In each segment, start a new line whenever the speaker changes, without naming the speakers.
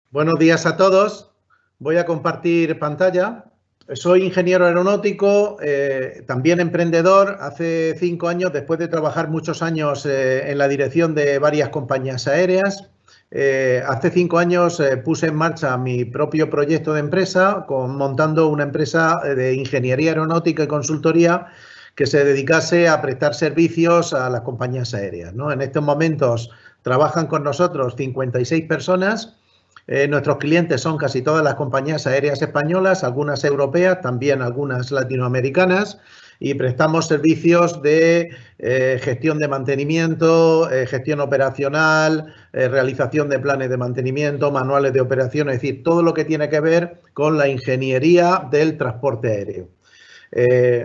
Buenos días a todos. Voy a compartir pantalla. Soy ingeniero aeronáutico, también emprendedor. Hace 5 años, después de trabajar muchos años en la dirección de varias compañías aéreas, hace 5 años puse en marcha mi propio proyecto de empresa, montando una empresa de ingeniería aeronáutica y consultoría que se dedicase a prestar servicios a las compañías aéreas, ¿no? En estos momentos trabajan con nosotros 56 personas. Nuestros clientes son casi todas las compañías aéreas españolas, algunas europeas, también algunas latinoamericanas, y prestamos servicios de gestión de mantenimiento, gestión operacional, realización de planes de mantenimiento, manuales de operación, es decir, todo lo que tiene que ver con la ingeniería del transporte aéreo.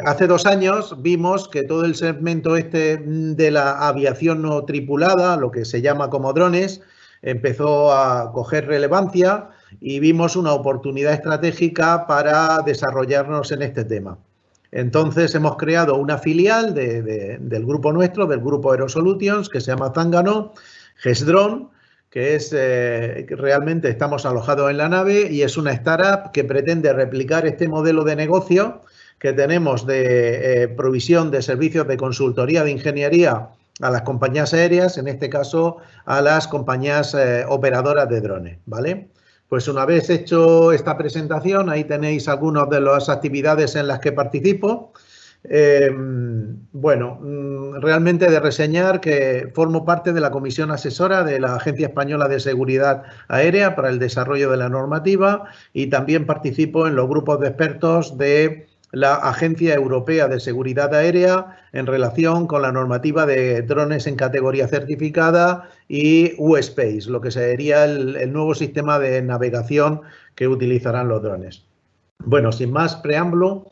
Hace 2 años vimos que todo el segmento de la aviación no tripulada, lo que se llama como drones, empezó a coger relevancia y vimos una oportunidad estratégica para desarrollarnos en este tema. Entonces hemos creado una filial del grupo nuestro, del grupo Aerosolutions, que se llama Zángano, GESDrone, que es realmente estamos alojados en la nave y es una startup que pretende replicar este modelo de negocio que tenemos de provisión de servicios de consultoría de ingeniería a las compañías aéreas, en este caso a las compañías operadoras de drones, ¿vale? Pues una vez hecho esta presentación, ahí tenéis algunas de las actividades en las que participo. Realmente de reseñar que formo parte de la comisión asesora de la Agencia Española de Seguridad Aérea para el desarrollo de la normativa y también participo en los grupos de expertos de la Agencia Europea de Seguridad Aérea en relación con la normativa de drones en categoría certificada y U-Space, lo que sería el nuevo sistema de navegación que utilizarán los drones. Bueno, sin más preámbulo,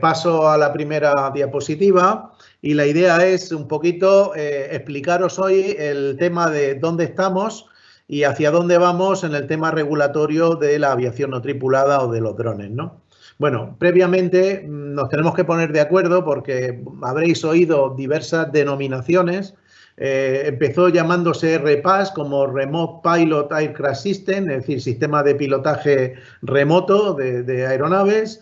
paso a la primera diapositiva y la idea es un poquito explicaros hoy el tema de dónde estamos y hacia dónde vamos en el tema regulatorio de la aviación no tripulada o de los drones, ¿no? Bueno, previamente nos tenemos que poner de acuerdo porque habréis oído diversas denominaciones. Empezó llamándose RPAS como Remote Pilot Aircraft System, es decir, sistema de pilotaje remoto de aeronaves.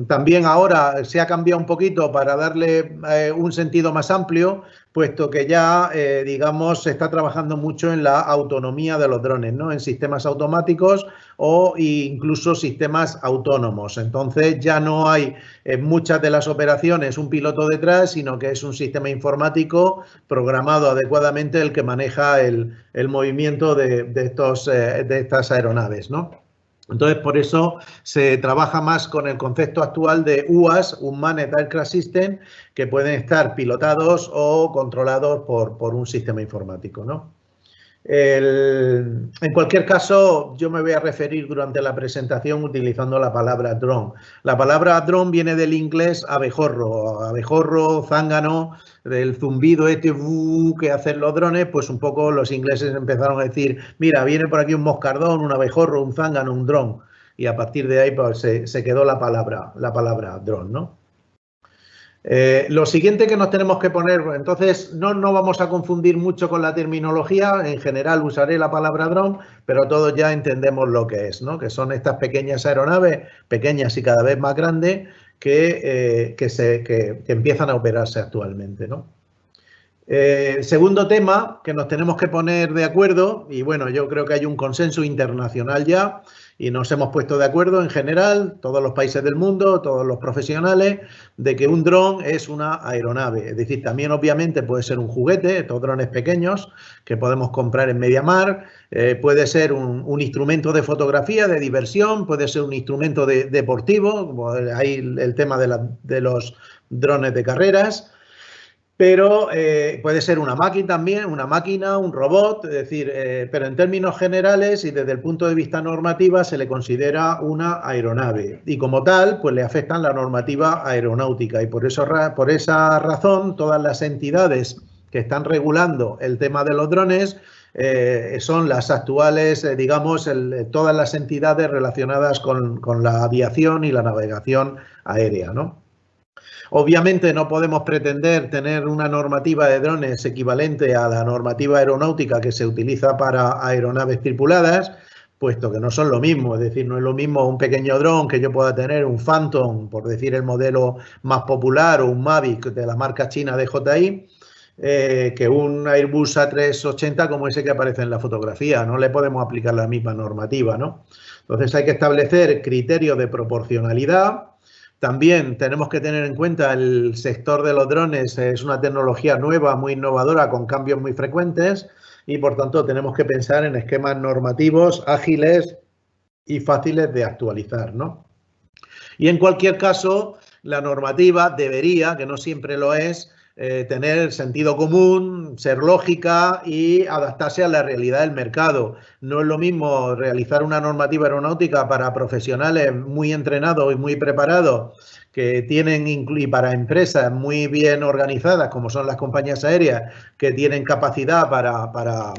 También ahora se ha cambiado un poquito para darle un sentido más amplio, puesto que ya, digamos, se está trabajando mucho en la autonomía de los drones, ¿no? En sistemas automáticos o incluso sistemas autónomos. Entonces ya no hay en muchas de las operaciones un piloto detrás, sino que es un sistema informático programado adecuadamente el que maneja el movimiento de estas aeronaves, ¿no? Entonces, por eso se trabaja más con el concepto actual de UAS, Unmanned Aircraft System, que pueden estar pilotados o controlados por un sistema informático, ¿no? En cualquier caso, yo me voy a referir durante la presentación utilizando la palabra drone. La palabra drone viene del inglés abejorro, zángano, del zumbido este que hacen los drones, pues un poco los ingleses empezaron a decir, mira, viene por aquí un moscardón, un abejorro, un zángano, un drone. Y a partir de ahí pues, se quedó la palabra drone, ¿no? Lo siguiente que nos tenemos que poner, entonces no vamos a confundir mucho con la terminología, en general usaré la palabra drone, pero todos ya entendemos lo que es, ¿no? Que son estas pequeñas aeronaves, pequeñas y cada vez más grandes, que empiezan a operarse actualmente, ¿no? Segundo tema que nos tenemos que poner de acuerdo, y bueno, yo creo que hay un consenso internacional ya, y nos hemos puesto de acuerdo en general, todos los países del mundo, todos los profesionales, de que un dron es una aeronave. Es decir, también obviamente puede ser un juguete, estos drones pequeños que podemos comprar en MediaMarkt, puede ser un instrumento de fotografía, de diversión, puede ser un instrumento deportivo, como hay el tema de los drones de carreras. Pero puede ser una máquina, un robot, es decir, pero en términos generales y desde el punto de vista normativa se le considera una aeronave y como tal pues le afectan la normativa aeronáutica y por esa razón todas las entidades que están regulando el tema de los drones son las actuales, digamos, todas las entidades relacionadas con la aviación y la navegación aérea, ¿no? Obviamente no podemos pretender tener una normativa de drones equivalente a la normativa aeronáutica que se utiliza para aeronaves tripuladas, puesto que no son lo mismo. Es decir, no es lo mismo un pequeño dron que yo pueda tener, un Phantom, por decir el modelo más popular, o un Mavic de la marca china DJI, que un Airbus A380 como ese que aparece en la fotografía. No le podemos aplicar la misma normativa, ¿no? Entonces hay que establecer criterios de proporcionalidad. También tenemos que tener en cuenta el sector de los drones, es una tecnología nueva, muy innovadora, con cambios muy frecuentes y por tanto tenemos que pensar en esquemas normativos ágiles y fáciles de actualizar, ¿no? Y en cualquier caso, la normativa debería, que no siempre lo es, tener sentido común, ser lógica y adaptarse a la realidad del mercado. No es lo mismo realizar una normativa aeronáutica para profesionales muy entrenados y muy preparados que tienen, y para empresas muy bien organizadas, como son las compañías aéreas, que tienen capacidad para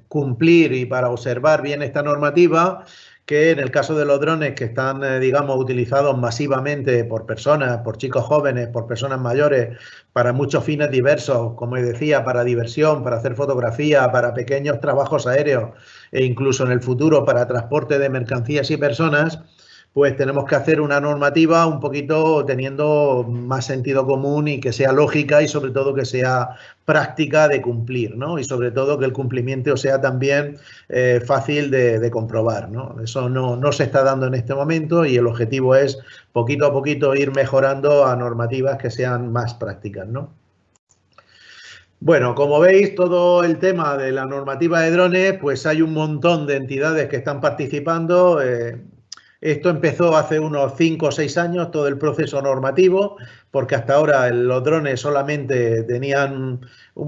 cumplir y para observar bien esta normativa, que en el caso de los drones que están, digamos, utilizados masivamente por personas, por chicos jóvenes, por personas mayores, para muchos fines diversos, como decía, para diversión, para hacer fotografía, para pequeños trabajos aéreos e incluso en el futuro para transporte de mercancías y personas, pues tenemos que hacer una normativa un poquito teniendo más sentido común y que sea lógica y sobre todo que sea práctica de cumplir, ¿no? Y sobre todo que el cumplimiento sea también fácil de comprobar, ¿no? Eso no se está dando en este momento y el objetivo es poquito a poquito ir mejorando a normativas que sean más prácticas, ¿no? Bueno, como veis, todo el tema de la normativa de drones, pues hay un montón de entidades que están participando. Esto empezó hace unos 5 o 6 años, todo el proceso normativo, porque hasta ahora los drones solamente tenían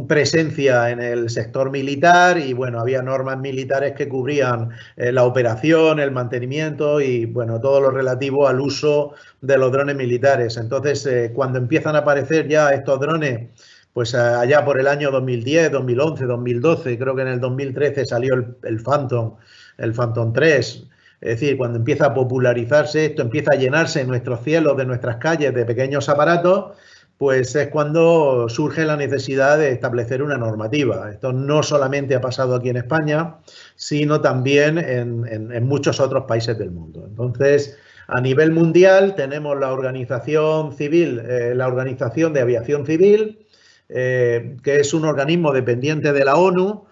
presencia en el sector militar y, bueno, había normas militares que cubrían la operación, el mantenimiento y, bueno, todo lo relativo al uso de los drones militares. Entonces, cuando empiezan a aparecer ya estos drones, pues allá por el año 2010, 2011, 2012, creo que en el 2013 salió el Phantom 3. Es decir, cuando empieza a popularizarse esto, empieza a llenarse nuestros cielos de nuestras calles de pequeños aparatos, pues es cuando surge la necesidad de establecer una normativa. Esto no solamente ha pasado aquí en España, sino también en muchos otros países del mundo. Entonces, a nivel mundial tenemos la organización civil, la Organización de Aviación Civil, que es un organismo dependiente de la ONU,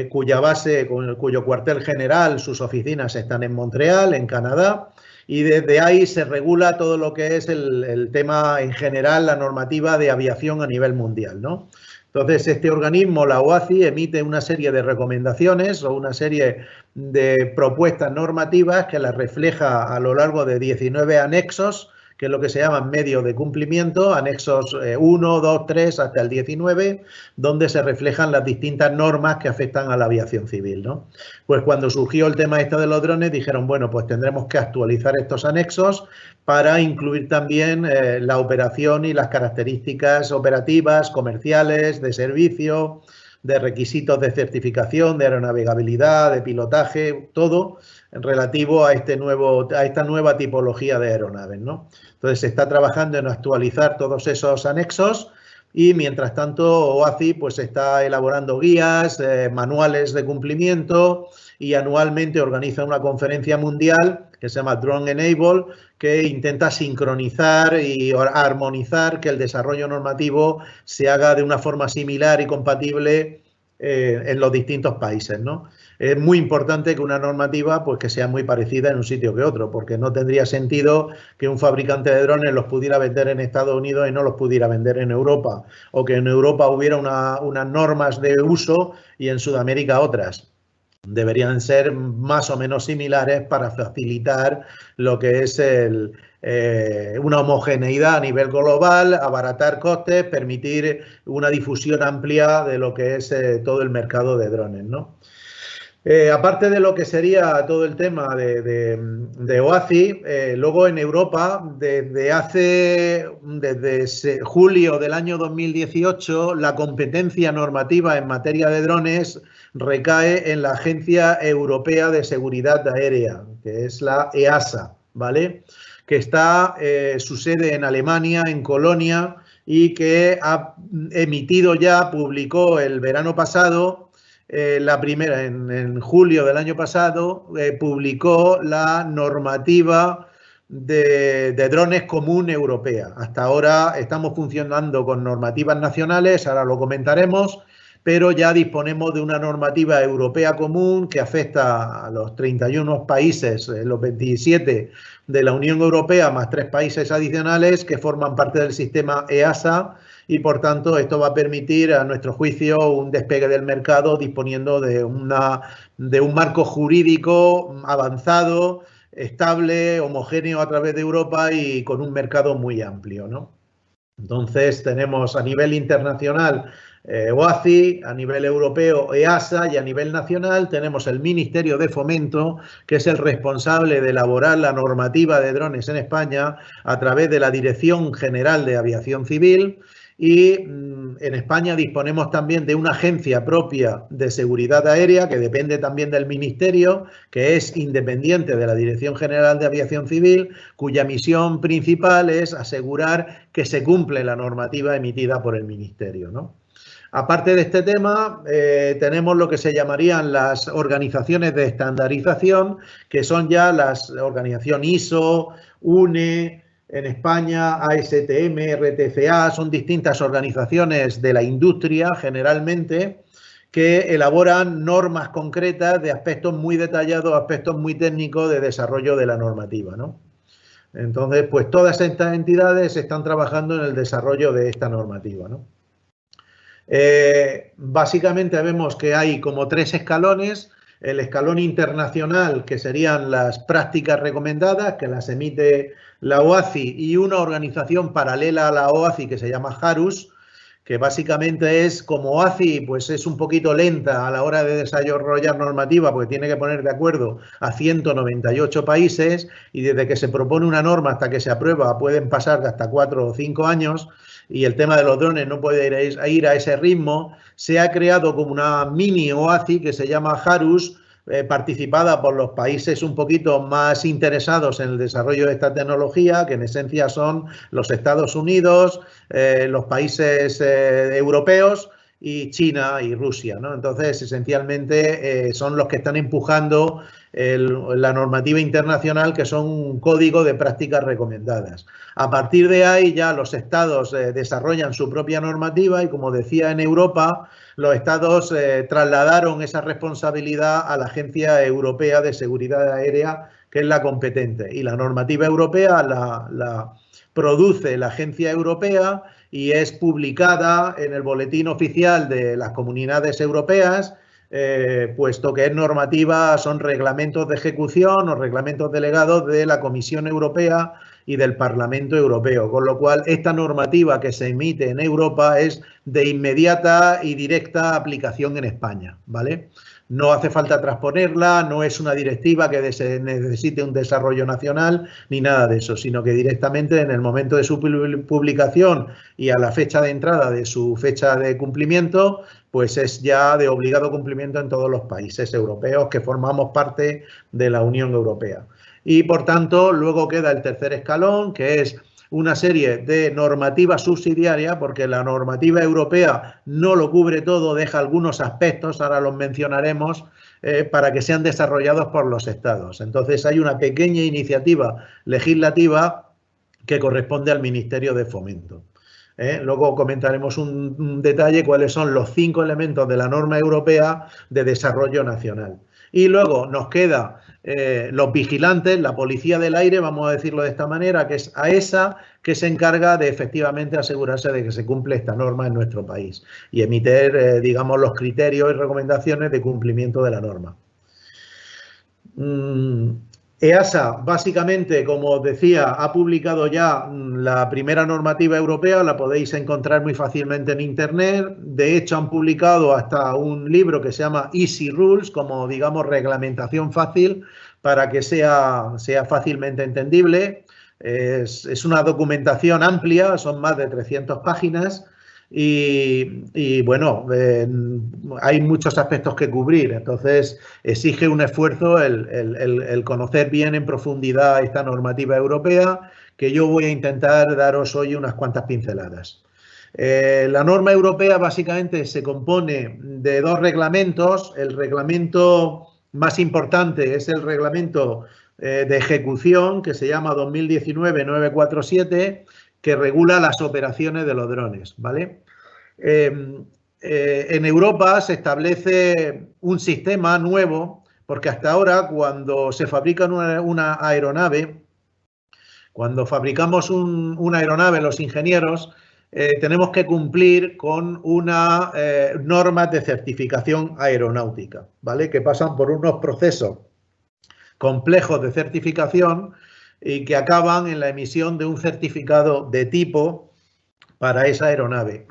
cuya base, cuyo cuartel general, sus oficinas están en Montreal, en Canadá, y desde ahí se regula todo lo que es el tema en general, la normativa de aviación a nivel mundial, ¿no? Entonces, este organismo, la OACI, emite una serie de recomendaciones o una serie de propuestas normativas que las refleja a lo largo de 19 anexos, que es lo que se llaman medios de cumplimiento, anexos 1, 2, 3 hasta el 19, donde se reflejan las distintas normas que afectan a la aviación civil, ¿no? Pues cuando surgió el tema este de los drones, dijeron, bueno, pues tendremos que actualizar estos anexos para incluir también la operación y las características operativas, comerciales, de servicio, de requisitos de certificación, de aeronavegabilidad, de pilotaje, todo relativo a esta nueva tipología de aeronaves, ¿no? Entonces se está trabajando en actualizar todos esos anexos y mientras tanto OACI pues está elaborando guías, manuales de cumplimiento y anualmente organiza una conferencia mundial que se llama Drone Enable, que intenta sincronizar y armonizar que el desarrollo normativo se haga de una forma similar y compatible en los distintos países, ¿no? Es muy importante que una normativa pues que sea muy parecida en un sitio que otro, porque no tendría sentido que un fabricante de drones los pudiera vender en Estados Unidos y no los pudiera vender en Europa, o que en Europa hubiera unas normas de uso y en Sudamérica otras. Deberían ser más o menos similares para facilitar lo que es una homogeneidad a nivel global, abaratar costes, permitir una difusión amplia de lo que es todo el mercado de drones, ¿no? Aparte de lo que sería todo el tema de OACI, luego en Europa, desde julio del año 2018, la competencia normativa en materia de drones recae en la Agencia Europea de Seguridad Aérea, que es la EASA, ¿vale? que está su sede en Alemania, en Colonia, y que ha emitido ya, publicó el verano pasado, la primera, en julio del año pasado, publicó la normativa de drones común europea. Hasta ahora estamos funcionando con normativas nacionales, ahora lo comentaremos, pero ya disponemos de una normativa europea común que afecta a los 31 países, los 27 de la Unión Europea, más 3 países adicionales que forman parte del sistema EASA, y por tanto esto va a permitir, a nuestro juicio, un despegue del mercado disponiendo de un marco jurídico avanzado, estable, homogéneo a través de Europa y con un mercado muy amplio, ¿no? Entonces tenemos a nivel internacional OACI, a nivel europeo EASA, y a nivel nacional tenemos el Ministerio de Fomento, que es el responsable de elaborar la normativa de drones en España a través de la Dirección General de Aviación Civil, y en España disponemos también de una agencia propia de seguridad aérea que depende también del Ministerio, que es independiente de la Dirección General de Aviación Civil, cuya misión principal es asegurar que se cumple la normativa emitida por el Ministerio, ¿no? Aparte de este tema, tenemos lo que se llamarían las organizaciones de estandarización, que son ya las organizaciones ISO, UNE, en España, ASTM, RTCA, son distintas organizaciones de la industria, generalmente, que elaboran normas concretas de aspectos muy detallados, aspectos muy técnicos de desarrollo de la normativa, ¿no? Entonces, pues todas estas entidades están trabajando en el desarrollo de esta normativa, ¿no? Básicamente vemos que hay como 3 escalones. El escalón internacional, que serían las prácticas recomendadas, que las emite la OACI, y una organización paralela a la OACI que se llama HARUS, que básicamente es, como OACI, pues es un poquito lenta a la hora de desarrollar normativa porque tiene que poner de acuerdo a 198 países, y desde que se propone una norma hasta que se aprueba pueden pasar hasta 4 o 5 años, y el tema de los drones no puede ir a ese ritmo. Se ha creado como una mini OACI que se llama HARUS, participada por los países un poquito más interesados en el desarrollo de esta tecnología, que en esencia son los Estados Unidos, los países europeos y China y Rusia, ¿no? Entonces, esencialmente son los que están empujando la normativa internacional, que son un código de prácticas recomendadas. A partir de ahí ya los estados desarrollan su propia normativa, y como decía, en Europa los estados trasladaron esa responsabilidad a la Agencia Europea de Seguridad Aérea, que es la competente, y la normativa europea la produce la Agencia Europea y es publicada en el Boletín Oficial de las Comunidades Europeas, puesto que es normativa, son reglamentos de ejecución o reglamentos delegados de la Comisión Europea y del Parlamento Europeo, con lo cual esta normativa que se emite en Europa es de inmediata y directa aplicación en España, ¿vale? No hace falta transponerla, no es una directiva que necesite un desarrollo nacional ni nada de eso, sino que directamente en el momento de su publicación y a la fecha de entrada de su fecha de cumplimiento, pues es ya de obligado cumplimiento en todos los países europeos que formamos parte de la Unión Europea. Y por tanto, luego queda el tercer escalón, que es una serie de normativas subsidiarias, porque la normativa europea no lo cubre todo, deja algunos aspectos, ahora los mencionaremos, para que sean desarrollados por los estados. Entonces hay una pequeña iniciativa legislativa que corresponde al Ministerio de Fomento. Luego comentaremos un detalle cuáles son los 5 elementos de la norma europea de desarrollo nacional. Y luego nos queda los vigilantes, la policía del aire, vamos a decirlo de esta manera, que es AESA, que se encarga de efectivamente asegurarse de que se cumple esta norma en nuestro país y emitir, digamos, los criterios y recomendaciones de cumplimiento de la norma. EASA, básicamente, como os decía, ha publicado ya la primera normativa europea, la podéis encontrar muy fácilmente en Internet. De hecho, han publicado hasta un libro que se llama Easy Rules, como, digamos, reglamentación fácil para que sea fácilmente entendible. Es una documentación amplia, son más de 300 páginas. y bueno, hay muchos aspectos que cubrir, entonces exige un esfuerzo el conocer bien en profundidad esta normativa europea, que yo voy a intentar daros hoy unas cuantas pinceladas. La norma europea básicamente se compone de dos reglamentos. El reglamento más importante es el reglamento de ejecución, que se llama 2019-947, que regula las operaciones de los drones, ¿vale? En Europa se establece un sistema nuevo, porque hasta ahora cuando se fabrica una aeronave, cuando fabricamos una aeronave, los ingenieros, tenemos que cumplir con unas normas de certificación aeronáutica, ¿vale? Que pasan por unos procesos complejos de certificación y que acaban en la emisión de un certificado de tipo para esa aeronave.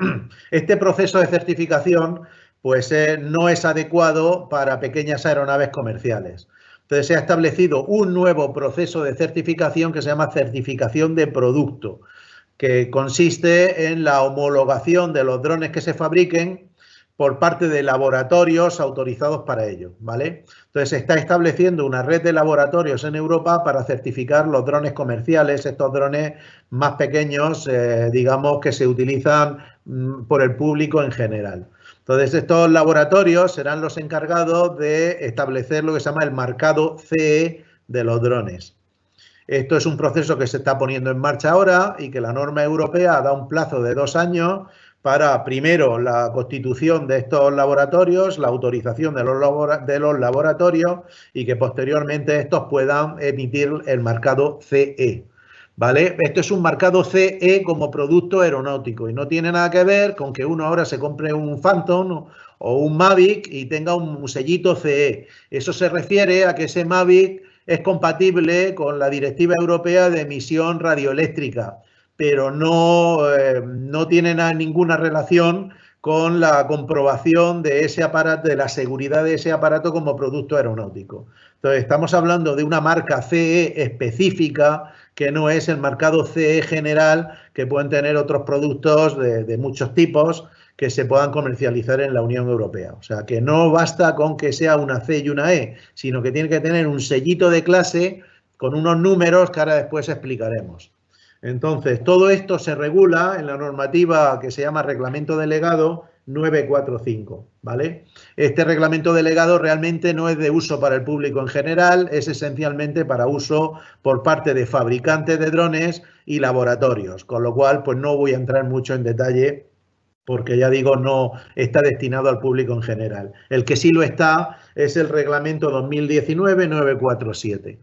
Este proceso de certificación pues no es adecuado para pequeñas aeronaves comerciales. Entonces se ha establecido un nuevo proceso de certificación que se llama certificación de producto, que consiste en la homologación de los drones que se fabriquen por parte de laboratorios autorizados para ello, ¿vale? Entonces se está estableciendo una red de laboratorios en Europa para certificar los drones comerciales, estos drones más pequeños, digamos, que se utilizan por el público en general. Entonces estos laboratorios serán los encargados de establecer lo que se llama el marcado CE de los drones. Esto es un proceso que se está poniendo en marcha ahora y que la norma europea da un plazo de 2 años para, primero, la constitución de estos laboratorios, la autorización de los laboratorios y que posteriormente estos puedan emitir el marcado CE. ¿Vale? Esto es un marcado CE como producto aeronáutico y no tiene nada que ver con que uno ahora se compre un Phantom o un Mavic y tenga un sellito CE. Eso se refiere a que ese Mavic es compatible con la Directiva Europea de Emisión Radioeléctrica, pero no tiene ninguna relación con la comprobación de ese aparato, de la seguridad de ese aparato como producto aeronáutico. Entonces, estamos hablando de una marca CE específica que no es el marcado CE general que pueden tener otros productos de muchos tipos que se puedan comercializar en la Unión Europea. O sea, que no basta con que sea una C y una E, sino que tiene que tener un sellito de clase con unos números que ahora después explicaremos. Entonces, todo esto se regula en la normativa que se llama Reglamento Delegado 945, ¿vale? Este reglamento delegado realmente no es de uso para el público en general, es esencialmente para uso por parte de fabricantes de drones y laboratorios, con lo cual pues no voy a entrar mucho en detalle porque ya digo, no está destinado al público en general. El que sí lo está es el reglamento 2019-947.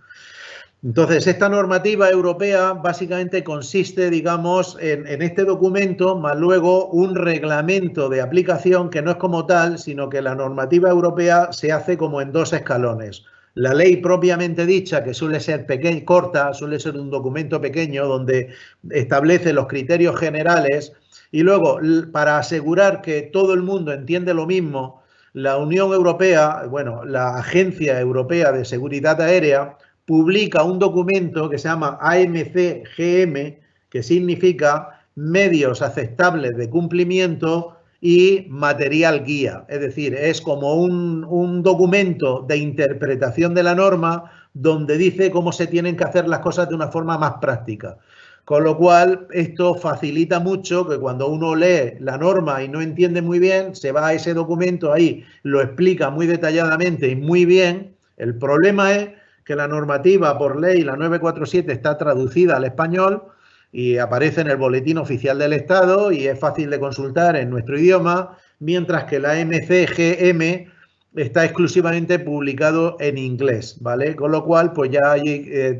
Entonces, esta normativa europea básicamente consiste, digamos, en este documento, más luego un reglamento de aplicación que no es como tal, sino que la normativa europea se hace como en 2 escalones. La ley propiamente dicha, que suele ser corta, suele ser un documento pequeño donde establece los criterios generales y luego, para asegurar que todo el mundo entiende lo mismo, la Unión Europea, bueno, la Agencia Europea de Seguridad Aérea, publica un documento que se llama AMCGM, que significa medios aceptables de cumplimiento y material guía. Es decir, es como un documento de interpretación de la norma donde dice cómo se tienen que hacer las cosas de una forma más práctica. Con lo cual, esto facilita mucho que cuando uno lee la norma y no entiende muy bien, se va a ese documento ahí, lo explica muy detalladamente y muy bien. El problema es que la normativa por ley, la 947, está traducida al español y aparece en el Boletín Oficial del Estado y es fácil de consultar en nuestro idioma, mientras que la MCGM está exclusivamente publicado en inglés, ¿vale? Con lo cual, pues ya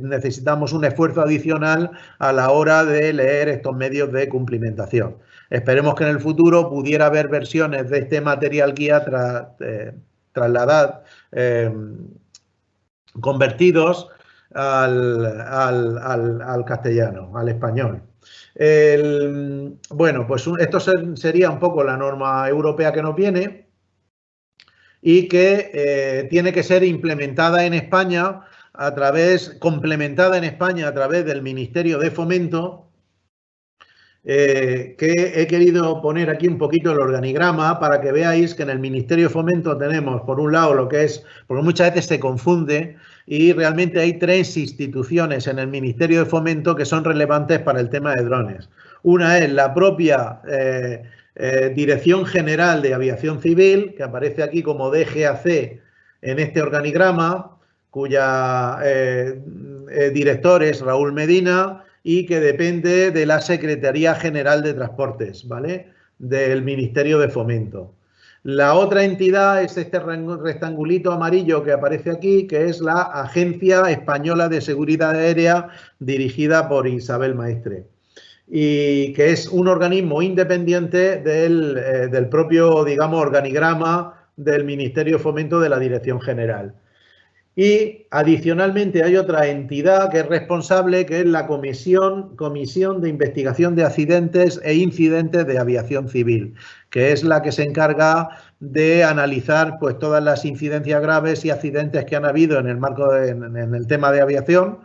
necesitamos un esfuerzo adicional a la hora de leer estos medios de cumplimentación. Esperemos que en el futuro pudiera haber versiones de este material guía convertidos al castellano, al español. Bueno, pues esto sería un poco la norma europea que nos viene y que tiene que ser implementada en España complementada en España a través del Ministerio de Fomento que he querido poner aquí un poquito el organigrama para que veáis que en el Ministerio de Fomento tenemos, por un lado, lo que es, porque muchas veces se confunde y realmente hay 3 instituciones en el Ministerio de Fomento que son relevantes para el tema de drones. Una es la propia Dirección General de Aviación Civil, que aparece aquí como DGAC en este organigrama, cuya director es Raúl Medina, y que depende de la Secretaría General de Transportes, ¿vale? Del Ministerio de Fomento. La otra entidad es este rectangulito amarillo que aparece aquí, que es la Agencia Española de Seguridad Aérea, dirigida por Isabel Maestre, y que es un organismo independiente del propio, digamos, organigrama del Ministerio de Fomento de la Dirección General. Y adicionalmente hay otra entidad que es responsable, que es la Comisión de Investigación de Accidentes e Incidentes de Aviación Civil, que es la que se encarga de analizar pues todas las incidencias graves y accidentes que han habido en el marco en el tema de aviación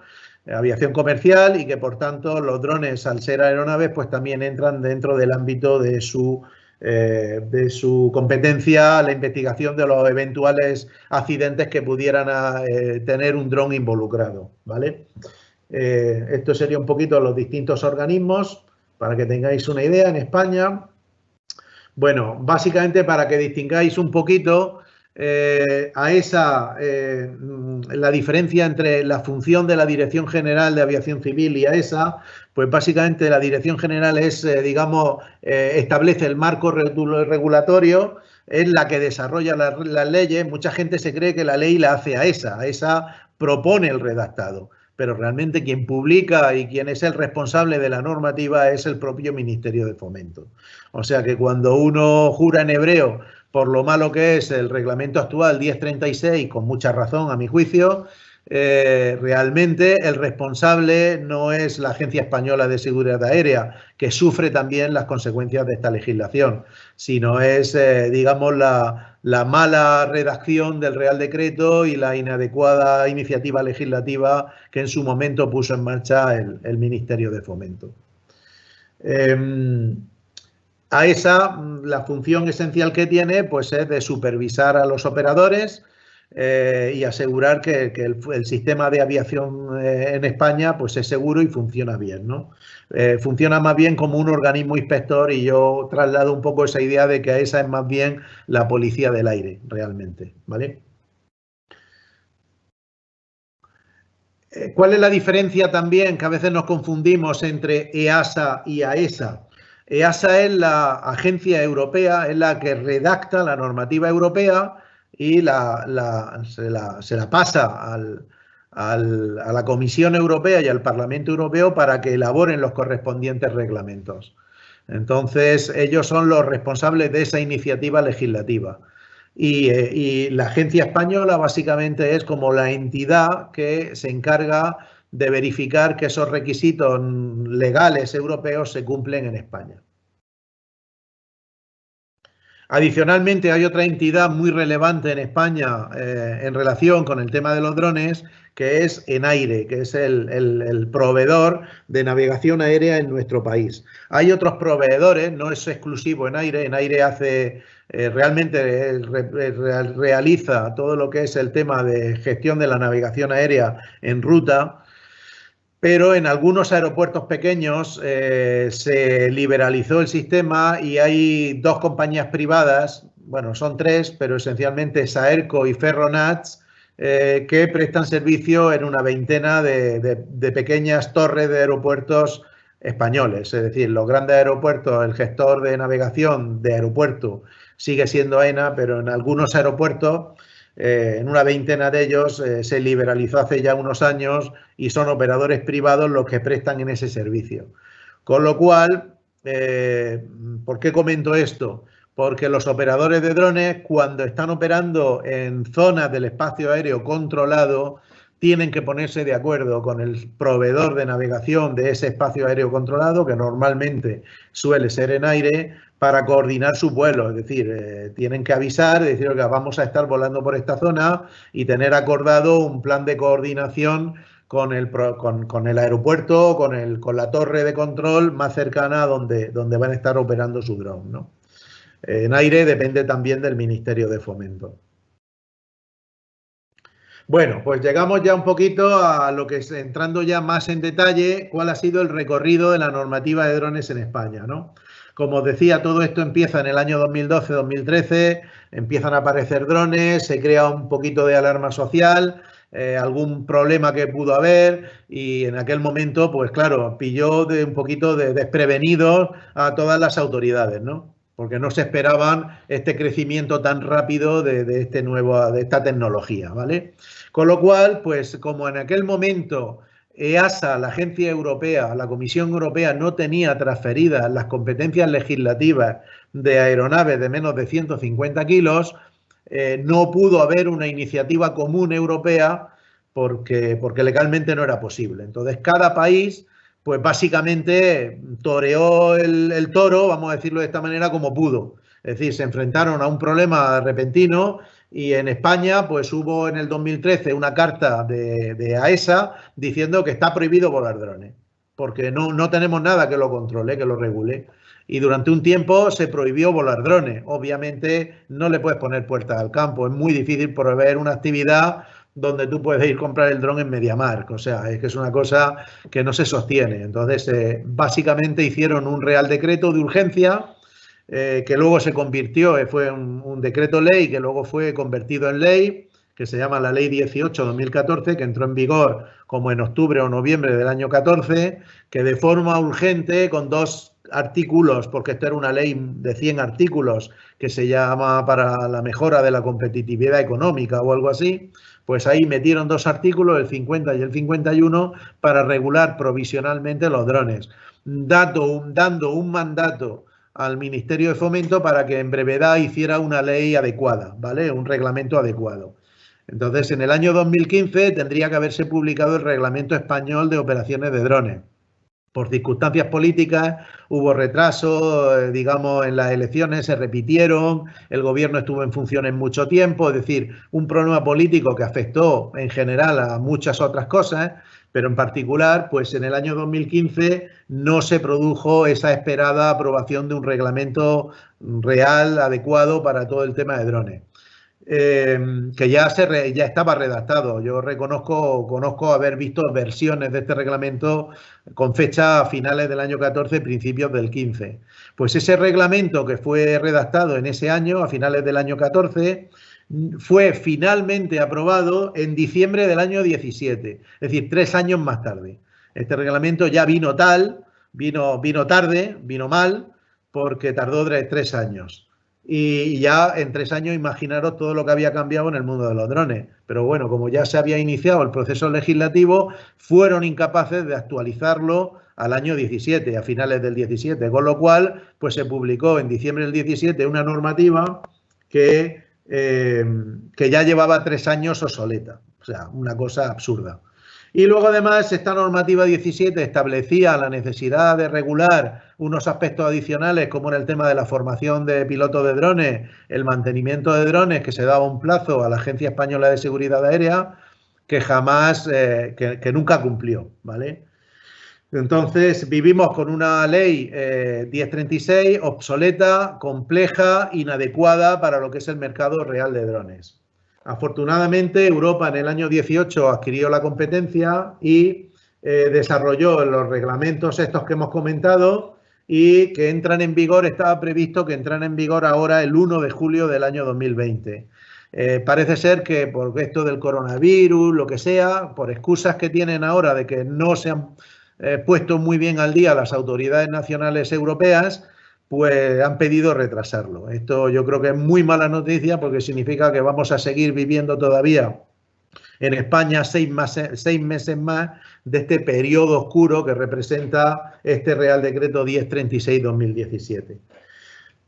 comercial, y que por tanto los drones, al ser aeronaves, pues también entran dentro del ámbito de su competencia, la investigación de los eventuales accidentes que pudieran tener un dron involucrado, ¿vale? Esto sería un poquito los distintos organismos para que tengáis una idea en España. Bueno, básicamente para que distingáis un poquito la diferencia entre la función de la Dirección General de Aviación Civil y AESA, pues básicamente la Dirección General es, digamos, establece el marco regulatorio, es la que desarrolla las leyes. Mucha gente se cree que la ley la hace AESA, AESA propone el redactado, pero realmente quien publica y quien es el responsable de la normativa es el propio Ministerio de Fomento. O sea que cuando uno jura en hebreo por lo malo que es el reglamento actual 1036, con mucha razón a mi juicio, realmente el responsable no es la Agencia Española de Seguridad Aérea, que sufre también las consecuencias de esta legislación, sino es, digamos, la mala redacción del Real Decreto y la inadecuada iniciativa legislativa que en su momento puso en marcha el Ministerio de Fomento. AESA, la función esencial que tiene, pues es de supervisar a los operadores y asegurar que el sistema de aviación en España pues es seguro y funciona bien, ¿no? Funciona más bien como un organismo inspector, y yo traslado un poco esa idea de que AESA es más bien la policía del aire, realmente, ¿vale? ¿Cuál es la diferencia también, que a veces nos confundimos, entre EASA y AESA? EASA es la agencia europea, es la que redacta la normativa europea y se la pasa a la Comisión Europea y al Parlamento Europeo para que elaboren los correspondientes reglamentos. Entonces, ellos son los responsables de esa iniciativa legislativa. Y la agencia española básicamente es como la entidad que se encarga de verificar que esos requisitos legales europeos se cumplen en España. Adicionalmente, hay otra entidad muy relevante en España en relación con el tema de los drones, que es ENAIRE, que es el proveedor de navegación aérea en nuestro país. Hay otros proveedores, no es exclusivo ENAIRE. ENAIRE hace realmente realiza todo lo que es el tema de gestión de la navegación aérea en ruta, pero en algunos aeropuertos pequeños se liberalizó el sistema y hay 2 compañías privadas, bueno, son 3, pero esencialmente Saerco y Ferronats, que prestan servicio en una veintena de pequeñas torres de aeropuertos españoles. Es decir, los grandes aeropuertos, el gestor de navegación de aeropuerto sigue siendo AENA, pero en algunos aeropuertos, en una veintena de ellos, se liberalizó hace ya unos años y son operadores privados los que prestan en ese servicio. Con lo cual, ¿por qué comento esto? Porque los operadores de drones, cuando están operando en zonas del espacio aéreo controlado, tienen que ponerse de acuerdo con el proveedor de navegación de ese espacio aéreo controlado, que normalmente suele ser ENAIRE, para coordinar sus vuelos. Es decir, tienen que avisar, decir, oiga, vamos a estar volando por esta zona, y tener acordado un plan de coordinación con el aeropuerto, con la torre de control más cercana a donde van a estar operando su dron, ¿no? En aire depende también del Ministerio de Fomento. Bueno, pues llegamos ya un poquito a lo que es, entrando ya más en detalle, cuál ha sido el recorrido de la normativa de drones en España, ¿no? Como os decía, todo esto empieza en el año 2012-2013, empiezan a aparecer drones, se crea un poquito de alarma social, algún problema que pudo haber y en aquel momento, pues claro, pilló un poquito de desprevenidos a todas las autoridades, ¿no? Porque no se esperaban este crecimiento tan rápido de esta tecnología, ¿vale? Con lo cual, pues como en aquel momento EASA, la agencia europea, la Comisión Europea, no tenía transferidas las competencias legislativas de aeronaves de menos de 150 kilos, no pudo haber una iniciativa común europea porque legalmente no era posible. Entonces, cada país, pues básicamente toreó el toro, vamos a decirlo de esta manera, como pudo. Es decir, se enfrentaron a un problema repentino y en España, pues hubo en el 2013 una carta de AESA diciendo que está prohibido volar drones, porque no tenemos nada que lo controle, que lo regule. Y durante un tiempo se prohibió volar drones. Obviamente no le puedes poner puertas al campo. Es muy difícil proveer una actividad donde tú puedes ir a comprar el dron en MediaMarkt. O sea, es que es una cosa que no se sostiene. Entonces, básicamente hicieron un Real Decreto de urgencia que luego se convirtió, fue un decreto ley que luego fue convertido en ley, que se llama la Ley 18/2014, que entró en vigor como en octubre o noviembre del año 14, que de forma urgente, con 2 artículos, porque esto era una ley de 100 artículos que se llama para la mejora de la competitividad económica o algo así, pues ahí metieron 2 artículos, el 50 y el 51, para regular provisionalmente los drones, dando un mandato al Ministerio de Fomento para que en brevedad hiciera una ley adecuada, ¿vale? Un reglamento adecuado. Entonces, en el año 2015 tendría que haberse publicado el Reglamento Español de Operaciones de Drones. Por circunstancias políticas hubo retraso, digamos, en las elecciones, se repitieron, el gobierno estuvo en funciones mucho tiempo, es decir, un problema político que afectó en general a muchas otras cosas, pero en particular, pues en el año 2015 no se produjo esa esperada aprobación de un reglamento real, adecuado para todo el tema de drones. Que ya estaba redactado. Yo conozco haber visto versiones de este reglamento con fecha a finales del año 14, principios del 15. Pues ese reglamento que fue redactado en ese año, a finales del año 14, fue finalmente aprobado en diciembre del año 17, es decir, 3 años más tarde. Este reglamento ya vino tarde, vino mal, porque tardó 3 años. Y ya en 3 años imaginaros todo lo que había cambiado en el mundo de los drones. Pero bueno, como ya se había iniciado el proceso legislativo, fueron incapaces de actualizarlo al año 17, a finales del 17, con lo cual pues se publicó en diciembre del 17 una normativa que ya llevaba 3 años obsoleta. O sea, una cosa absurda. Y luego, además, esta normativa 17 establecía la necesidad de regular unos aspectos adicionales, como era el tema de la formación de pilotos de drones, el mantenimiento de drones, que se daba un plazo a la Agencia Española de Seguridad Aérea, que jamás, que nunca cumplió, ¿vale? Entonces, vivimos con una ley 1036 obsoleta, compleja, inadecuada para lo que es el mercado real de drones. Afortunadamente, Europa en el año 18 adquirió la competencia y desarrolló los reglamentos estos que hemos comentado y que entran en vigor, estaba previsto que entran en vigor ahora el 1 de julio del año 2020. Parece ser que por esto del coronavirus, lo que sea, por excusas que tienen ahora de que no se han puesto muy bien al día las autoridades nacionales europeas, pues han pedido retrasarlo. Esto yo creo que es muy mala noticia porque significa que vamos a seguir viviendo todavía en España 6 meses más de este periodo oscuro que representa este Real Decreto 1036/2017.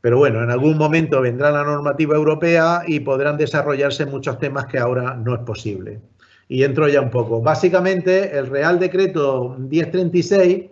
Pero bueno, en algún momento vendrá la normativa europea y podrán desarrollarse muchos temas que ahora no es posible. Y entro ya un poco. Básicamente, el Real Decreto 1036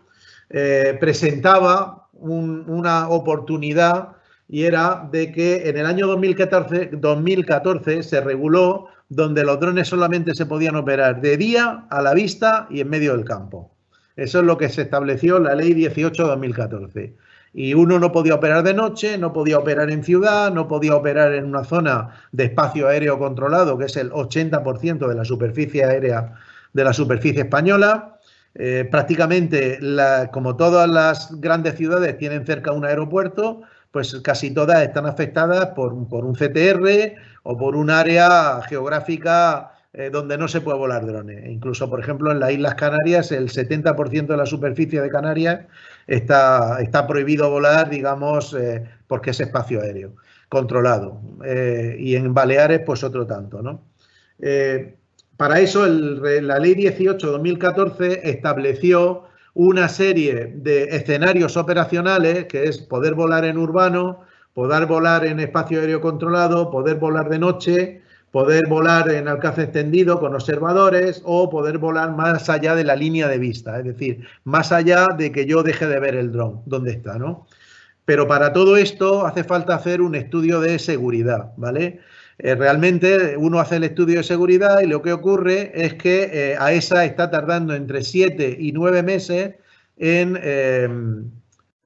presentaba una oportunidad y era de que en el año 2014 se reguló donde los drones solamente se podían operar de día, a la vista y en medio del campo. Eso es lo que se estableció en la Ley 18/2014. Y uno no podía operar de noche, no podía operar en ciudad, no podía operar en una zona de espacio aéreo controlado, que es el 80% de la superficie aérea de la superficie española. Prácticamente, como todas las grandes ciudades tienen cerca un aeropuerto, pues casi todas están afectadas por un CTR o por un área geográfica donde no se puede volar drones. Incluso, por ejemplo, en las Islas Canarias, el 70% de la superficie de Canarias está prohibido volar, digamos, porque es espacio aéreo controlado. Y en Baleares, pues otro tanto, ¿no? Para eso, la Ley 18/2014 estableció una serie de escenarios operacionales, que es poder volar en urbano, poder volar en espacio aéreo controlado, poder volar de noche, poder volar en alcance extendido con observadores o poder volar más allá de la línea de vista, es decir, más allá de que yo deje de ver el dron, dónde está, ¿no? Pero para todo esto hace falta hacer un estudio de seguridad, ¿vale? Realmente uno hace el estudio de seguridad y lo que ocurre es que AESA está tardando entre 7 y 9 meses en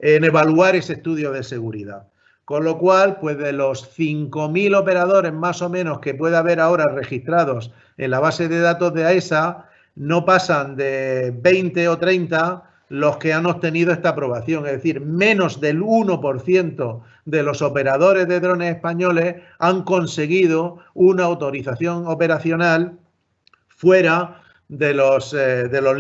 evaluar ese estudio de seguridad. Con lo cual, pues de los 5.000 operadores más o menos que puede haber ahora registrados en la base de datos de AESA, no pasan de 20 o 30 los que han obtenido esta aprobación, es decir, menos del 1% de los operadores de drones españoles han conseguido una autorización operacional fuera de los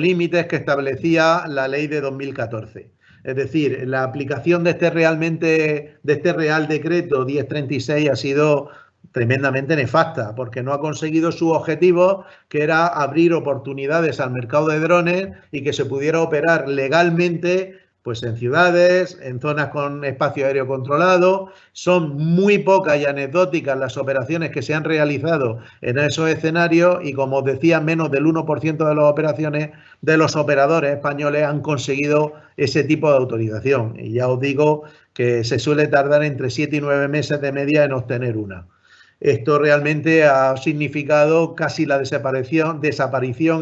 límites que establecía la ley de 2014. Es decir, la aplicación de este Real Decreto 1036 ha sido tremendamente nefasta, porque no ha conseguido su objetivo, que era abrir oportunidades al mercado de drones y que se pudiera operar legalmente pues en ciudades, en zonas con espacio aéreo controlado. Son muy pocas y anecdóticas las operaciones que se han realizado en esos escenarios y, como os decía, menos del 1% de las operaciones de los operadores españoles han conseguido ese tipo de autorización. Y ya os digo que se suele tardar entre 7 y 9 meses de media en obtener una. Esto realmente ha significado casi la desaparición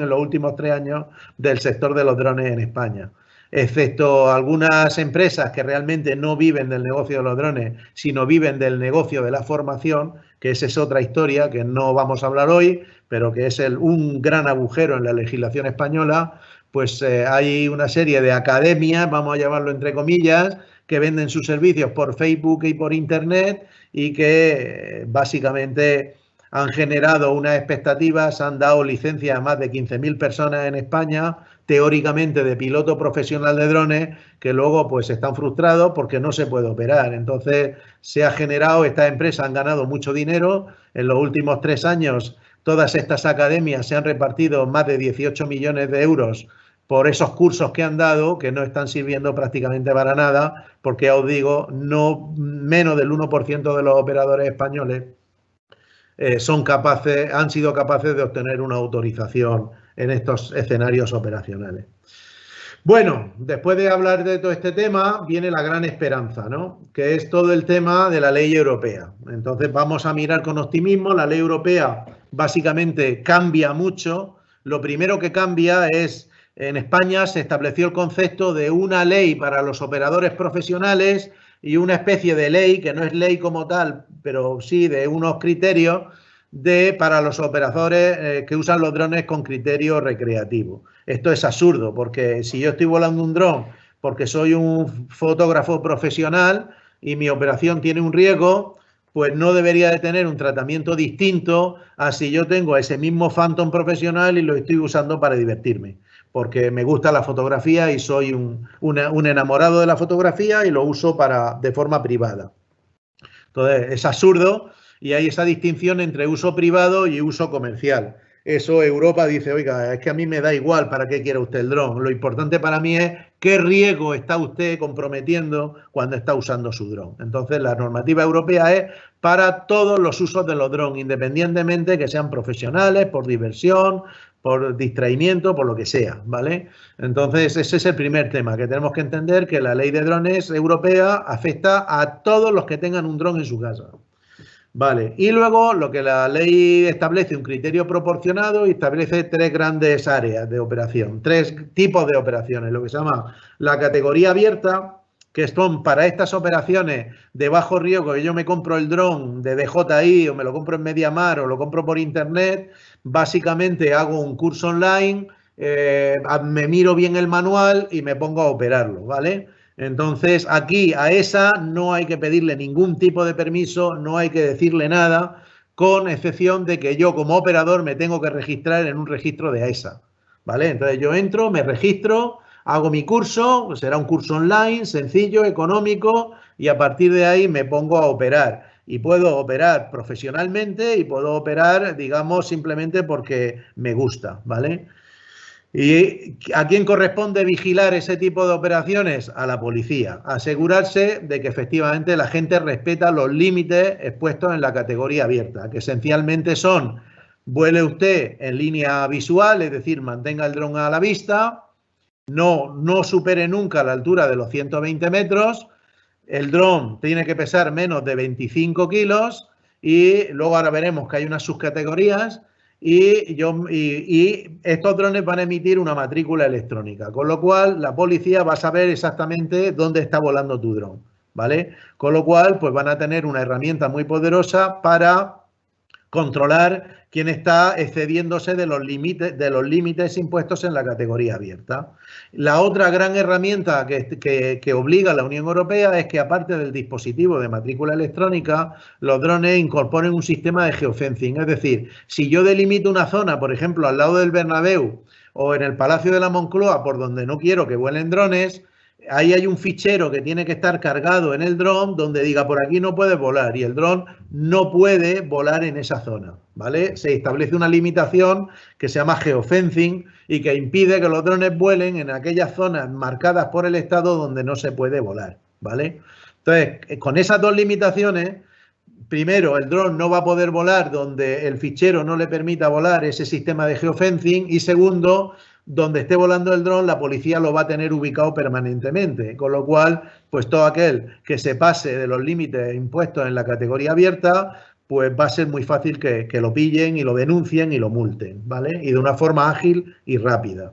en los últimos 3 años del sector de los drones en España. Excepto algunas empresas que realmente no viven del negocio de los drones, sino viven del negocio de la formación, que esa es otra historia que no vamos a hablar hoy, pero que es un gran agujero en la legislación española. Pues hay una serie de academias, vamos a llamarlo entre comillas, que venden sus servicios por Facebook y por Internet y que básicamente han generado unas expectativas, han dado licencias a más de 15.000 personas en España, teóricamente de piloto profesional de drones, que luego pues están frustrados porque no se puede operar. Entonces se ha generado, estas empresas han ganado mucho dinero. En los últimos 3 años todas estas academias se han repartido más de 18 millones de euros por esos cursos que han dado, que no están sirviendo prácticamente para nada, porque ya os digo, no menos del 1% de los operadores españoles han sido capaces de obtener una autorización en estos escenarios operacionales. Bueno, después de hablar de todo este tema, viene la gran esperanza, ¿no? Que es todo el tema de la ley europea. Entonces vamos a mirar con optimismo. La ley europea básicamente cambia mucho. Lo primero que cambia es, en España se estableció el concepto de una ley para los operadores profesionales y una especie de ley, que no es ley como tal, pero sí de unos criterios para los operadores que usan los drones con criterio recreativo. Esto es absurdo, porque si yo estoy volando un dron porque soy un fotógrafo profesional y mi operación tiene un riesgo, pues no debería de tener un tratamiento distinto a si yo tengo ese mismo Phantom profesional y lo estoy usando para divertirme, porque me gusta la fotografía y soy un enamorado de la fotografía y lo uso de forma privada. Entonces, es absurdo y hay esa distinción entre uso privado y uso comercial. Eso Europa dice, oiga, es que a mí me da igual para qué quiere usted el dron. Lo importante para mí es qué riesgo está usted comprometiendo cuando está usando su dron. Entonces, la normativa europea es para todos los usos de los drones, independientemente que sean profesionales, por diversión, por distraimiento, por lo que sea, ¿vale? Entonces, ese es el primer tema, que tenemos que entender que la ley de drones europea afecta a todos los que tengan un dron en su casa, Vale, y luego lo que la ley establece un criterio proporcionado y establece tres grandes áreas de operación, tres tipos de operaciones, lo que se llama la categoría abierta, que son para estas operaciones de bajo riesgo, que yo me compro el dron de DJI o me lo compro en MediaMarkt o lo compro por internet, básicamente hago un curso online, me miro bien el manual y me pongo a operarlo, ¿vale? Entonces, aquí a esa no hay que pedirle ningún tipo de permiso, no hay que decirle nada, con excepción de que yo como operador me tengo que registrar en un registro de AESA, ¿vale? Entonces yo entro, me registro, hago mi curso, será un curso online, sencillo, económico, y a partir de ahí me pongo a operar. Y puedo operar profesionalmente y puedo operar, digamos, simplemente porque me gusta, ¿vale? ¿Y a quién corresponde vigilar ese tipo de operaciones? A la policía. Asegurarse de que efectivamente la gente respeta los límites expuestos en la categoría abierta, que esencialmente son: vuele usted en línea visual, es decir, mantenga el dron a la vista, no supere nunca la altura de los 120 metros, el dron tiene que pesar menos de 25 kilos y luego ahora veremos que hay unas subcategorías y estos drones van a emitir una matrícula electrónica, con lo cual la policía va a saber exactamente dónde está volando tu dron, ¿vale? Con lo cual, pues van a tener una herramienta muy poderosa para controlar quién está excediéndose de los límites impuestos en la categoría abierta. La otra gran herramienta que obliga a la Unión Europea es que, aparte del dispositivo de matrícula electrónica, los drones incorporen un sistema de geofencing. Es decir, si yo delimito una zona, por ejemplo, al lado del Bernabéu o en el Palacio de la Moncloa, por donde no quiero que vuelen drones, ahí hay un fichero que tiene que estar cargado en el dron donde diga por aquí no puedes volar, y el dron no puede volar en esa zona, ¿vale? Se establece una limitación que se llama geofencing y que impide que los drones vuelen en aquellas zonas marcadas por el Estado donde no se puede volar, ¿vale? Entonces, con esas dos limitaciones, primero, el dron no va a poder volar donde el fichero no le permita volar ese sistema de geofencing, y segundo, donde esté volando el dron, la policía lo va a tener ubicado permanentemente, con lo cual, pues todo aquel que se pase de los límites impuestos en la categoría abierta, pues va a ser muy fácil que lo pillen y lo denuncien y lo multen, ¿vale? Y de una forma ágil y rápida.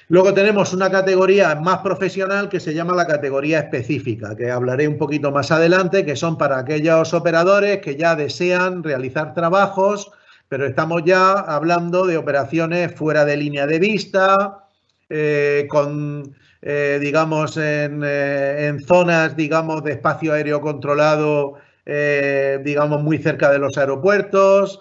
Luego tenemos una categoría más profesional que se llama la categoría específica, que hablaré un poquito más adelante, que son para aquellos operadores que ya desean realizar trabajos, pero estamos ya hablando de operaciones fuera de línea de vista, digamos, en zonas, digamos, de espacio aéreo controlado, digamos, muy cerca de los aeropuertos.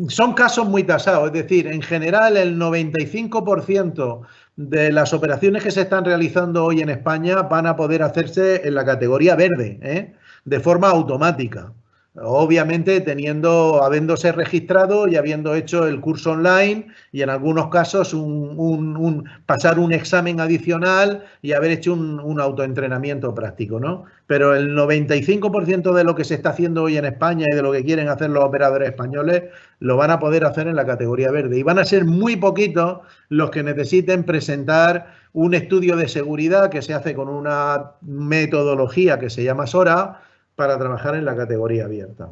Son casos muy tasados, es decir, en general el 95% de las operaciones que se están realizando hoy en España van a poder hacerse en la categoría verde, de forma automática. Obviamente habiéndose registrado y habiendo hecho el curso online y en algunos casos pasar un examen adicional y haber hecho un autoentrenamiento práctico, ¿no? Pero el 95% de lo que se está haciendo hoy en España y de lo que quieren hacer los operadores españoles lo van a poder hacer en la categoría verde, y van a ser muy poquitos los que necesiten presentar un estudio de seguridad que se hace con una metodología que se llama SORA para trabajar en la categoría abierta.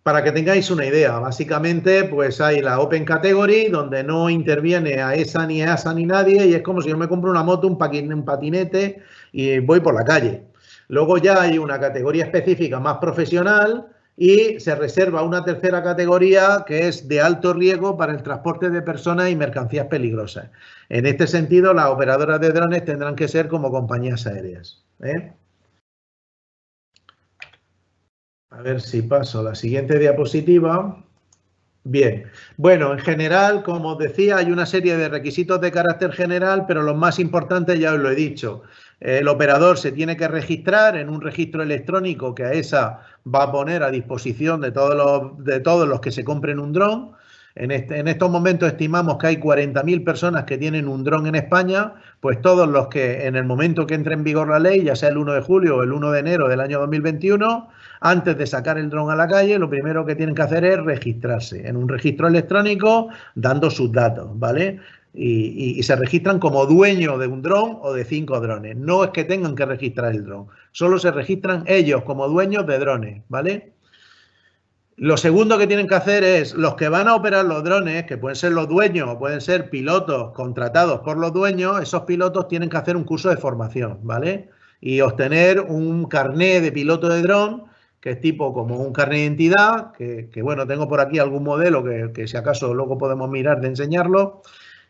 Para que tengáis una idea, básicamente pues hay la Open Category, donde no interviene AESA ni EASA ni nadie, y es como si yo me compro una moto, un patinete y voy por la calle. Luego ya hay una categoría específica más profesional y se reserva una tercera categoría que es de alto riesgo para el transporte de personas y mercancías peligrosas. En este sentido, las operadoras de drones tendrán que ser como compañías aéreas, ¿eh? A ver si paso a la siguiente diapositiva. Bien, bueno, en general, como os decía, hay una serie de requisitos de carácter general, pero los más importantes ya os lo he dicho. El operador se tiene que registrar en un registro electrónico que AESA va a poner a disposición de todos los que se compren un dron. En estos momentos estimamos que hay 40.000 personas que tienen un dron en España, pues todos los que en el momento que entre en vigor la ley, ya sea el 1 de julio o el 1 de enero del año 2021, antes de sacar el dron a la calle, lo primero que tienen que hacer es registrarse en un registro electrónico dando sus datos, ¿vale? y se registran como dueño de un dron o de 5 drones. No es que tengan que registrar el dron, solo se registran ellos como dueños de drones, ¿vale? Lo segundo que tienen que hacer es, los que van a operar los drones, que pueden ser los dueños o pueden ser pilotos contratados por los dueños, esos pilotos tienen que hacer un curso de formación, ¿vale? Y obtener un carné de piloto de dron, que es tipo como un carné de identidad, que bueno, tengo por aquí algún modelo que si acaso luego podemos mirar de enseñarlo,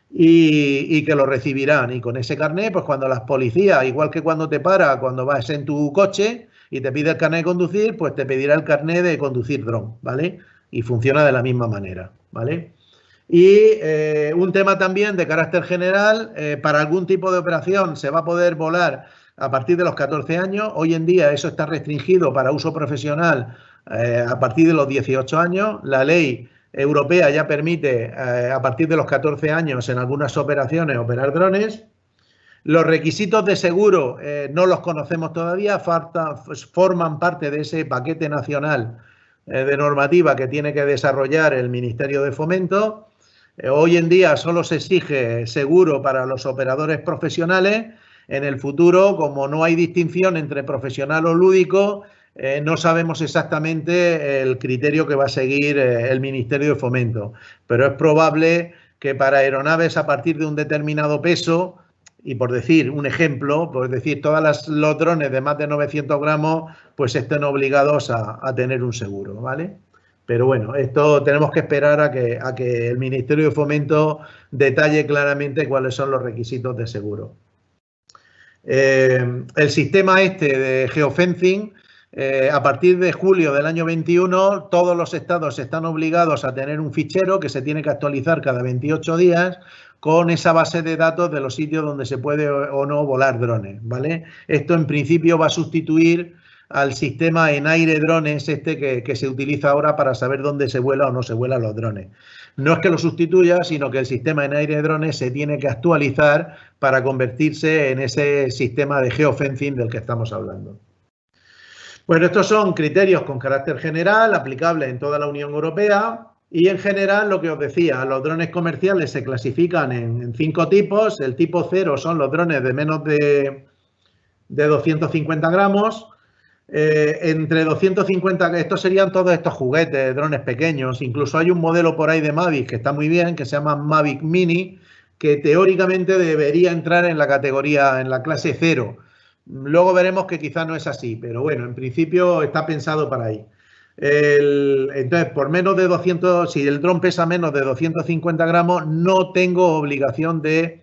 y que lo recibirán. Y con ese carné, pues cuando las policías, igual que cuando te para, cuando vas en tu coche y te pide el carné de conducir, pues te pedirá el carné de conducir dron, ¿vale? Y funciona de la misma manera, ¿vale? Y un tema también de carácter general, para algún tipo de operación se va a poder volar a partir de los 14 años. Hoy en día eso está restringido para uso profesional a partir de los 18 años. La ley europea ya permite a partir de los 14 años en algunas operaciones operar drones. Los requisitos de seguro no los conocemos todavía, forman parte de ese paquete nacional de normativa que tiene que desarrollar el Ministerio de Fomento. Hoy en día solo se exige seguro para los operadores profesionales. En el futuro, como no hay distinción entre profesional o lúdico, no sabemos exactamente el criterio que va a seguir el Ministerio de Fomento, pero es probable que para aeronaves a partir de un determinado peso, y por decir un ejemplo, por decir todos los drones de más de 900 gramos, pues estén obligados a tener un seguro, ¿vale? Pero bueno, esto tenemos que esperar a que el Ministerio de Fomento detalle claramente cuáles son los requisitos de seguro. El sistema este de geofencing, a partir de julio del año 21, todos los estados están obligados a tener un fichero que se tiene que actualizar cada 28 días con esa base de datos de los sitios donde se puede o no volar drones, ¿vale? Esto en principio va a sustituir al sistema en aire drones que se utiliza ahora para saber dónde se vuela o no se vuelan los drones. No es que lo sustituya, sino que el sistema en aire drones se tiene que actualizar para convertirse en ese sistema de geofencing del que estamos hablando. Bueno, estos son criterios con carácter general, aplicables en toda la Unión Europea. Y en general, lo que os decía, los drones comerciales se clasifican en 5 tipos. El tipo 0 son los drones de menos de 250 gramos. Entre 250, estos serían todos estos juguetes, drones pequeños. Incluso hay un modelo por ahí de Mavic que está muy bien, que se llama Mavic Mini, que teóricamente debería entrar en la categoría, en la clase 0. Luego veremos que quizá no es así, pero bueno, en principio está pensado para ahí. Entonces, por menos de 200, si el dron pesa menos de 250 gramos, no tengo obligación de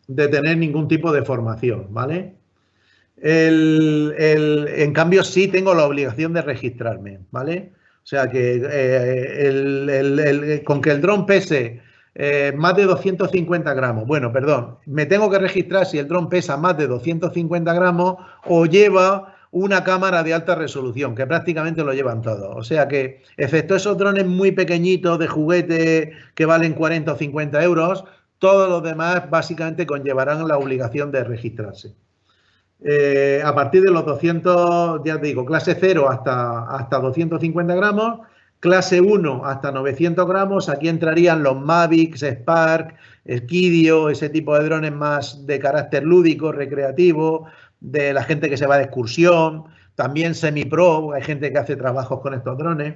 tener ningún tipo de formación, ¿vale? En cambio, sí tengo la obligación de registrarme, ¿vale? O sea que con que el dron pese más de 250 gramos, bueno, perdón, me tengo que registrar si el dron pesa más de 250 gramos o lleva una cámara de alta resolución, que prácticamente lo llevan todos. O sea que, excepto esos drones muy pequeñitos de juguete que valen 40 o 50 euros, todos los demás básicamente conllevarán la obligación de registrarse. A partir de los 200, ya te digo, clase 0 hasta 250 gramos, clase 1 hasta 900 gramos, aquí entrarían los Mavics, Spark, Skidio, ese tipo de drones más de carácter lúdico, recreativo, de la gente que se va de excursión, también semi-pro, hay gente que hace trabajos con estos drones.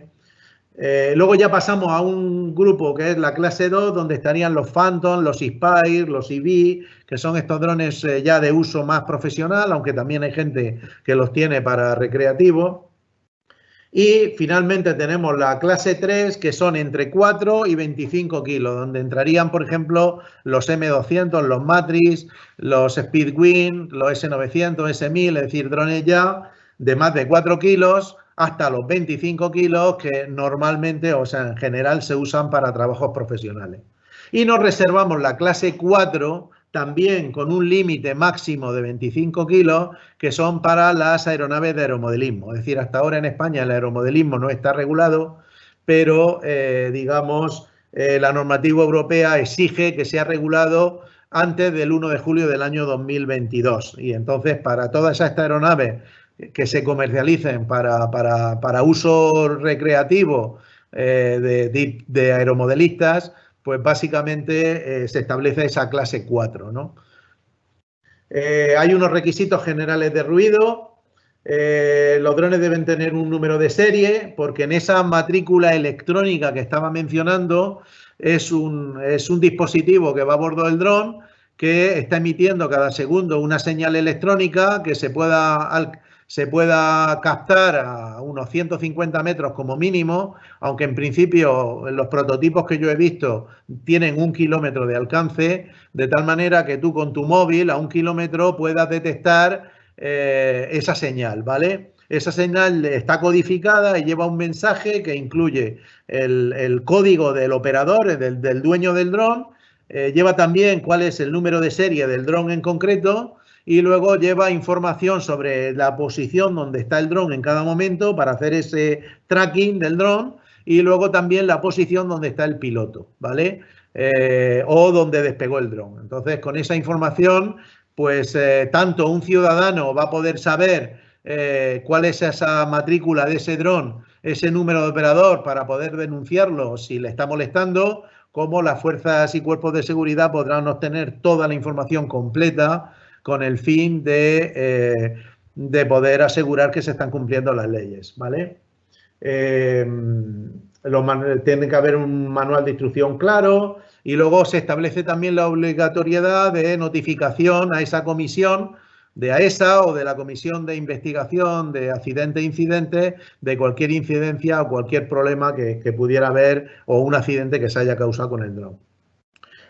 Luego ya pasamos a un grupo que es la clase 2, donde estarían los Phantom, los Inspire, los EV, que son estos drones ya de uso más profesional, aunque también hay gente que los tiene para recreativo. Y finalmente tenemos la clase 3, que son entre 4 y 25 kilos, donde entrarían, por ejemplo, los M200, los Matrix, los Speedwing, los S900, S1000, es decir, drones ya de más de 4 kilos hasta los 25 kilos que normalmente, o sea, en general se usan para trabajos profesionales. Y nos reservamos la clase 4, también con un límite máximo de 25 kilos, que son para las aeronaves de aeromodelismo. Es decir, hasta ahora en España el aeromodelismo no está regulado, pero, digamos, la normativa europea exige que sea regulado antes del 1 de julio del año 2022. Y entonces, para todas estas aeronaves que se comercialicen para uso recreativo de aeromodelistas, pues básicamente se establece esa clase 4, ¿no? Hay unos requisitos generales de ruido. Los drones deben tener un número de serie, porque en esa matrícula electrónica que estaba mencionando es un dispositivo que va a bordo del dron, que está emitiendo cada segundo una señal electrónica que se pueda captar a unos 150 metros como mínimo, aunque en principio los prototipos que yo he visto tienen 1 kilómetro de alcance, de tal manera que tú con tu móvil a 1 kilómetro puedas detectar esa señal, ¿vale? Esa señal está codificada y lleva un mensaje que incluye el código del operador, del dueño del dron, lleva también cuál es el número de serie del dron en concreto y luego lleva información sobre la posición donde está el dron en cada momento para hacer ese tracking del dron y luego también la posición donde está el piloto, ¿vale? O donde despegó el dron. Entonces, con esa información, pues tanto un ciudadano va a poder saber cuál es esa matrícula de ese dron, ese número de operador para poder denunciarlo si le está molestando, como las fuerzas y cuerpos de seguridad podrán obtener toda la información completa con el fin de poder asegurar que se están cumpliendo las leyes, ¿vale? Tiene que haber un manual de instrucción claro y luego se establece también la obligatoriedad de notificación a esa comisión de AESA o de la Comisión de Investigación de Accidentes e Incidentes de cualquier incidencia o cualquier problema que pudiera haber o un accidente que se haya causado con el dron.